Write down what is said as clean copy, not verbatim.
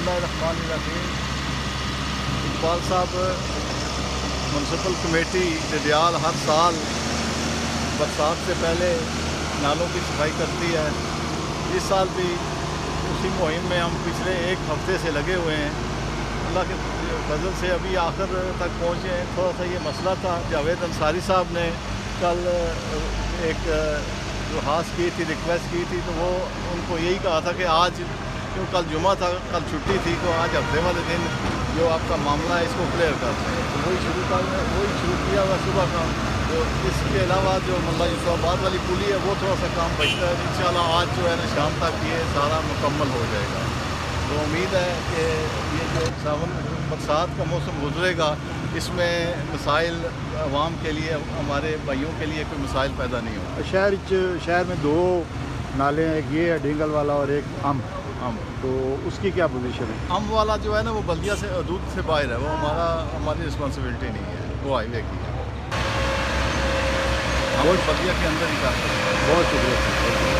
बिस्मिल्लाहिर्रहमानिर्रहीम। इकबाल साहब, municipal committee Dadiyal हर साल बरसात से पहले नालों की सफाई करती है। इस साल भी उसी मुहिम में हम पिछले एक हफ्ते से लगे हुए हैं। अल्लाह के फजल से अभी आखिर तक पहुँचे हैं। थोड़ा सा ये मसला था, जावेद अंसारी साहब ने कल एक दरख्वास्त की थी, रिक्वेस्ट की थी, तो वो उनको यही कहा था कि आज क्यों कल जुमा था, कल छुट्टी थी, तो आज हफ्ते वाले दिन जो आपका मामला है इसको क्लियर करते हैं। तो वही शुरू किया हुआ सुबह का। तो इसके अलावा जो मल्ला यूसुफाबाद वाली पुली है वो थोड़ा सा काम बचता है। इंशाल्लाह आज जो है ना शाम तक ये सारा मुकम्मल हो जाएगा। तो उम्मीद है कि ये जो सावन बरसात का मौसम गुजरेगा इसमें मसाइल आवाम के लिए, हमारे भाइयों के लिए कोई मसाइल पैदा नहीं होगा। शहर में दो नाले हैं, एक ये है ढींगल वाला और एक अम्ब। तो उसकी क्या पोजीशन है? अम्ब वाला जो है ना वो बल्दिया से हदूद से बाहर है, वो हमारी रिस्पॉन्सिबिलिटी नहीं है, वो हाईवे की है। हम बल्दिया के अंदर ही कर सकते हैं। बहुत शुक्रिया।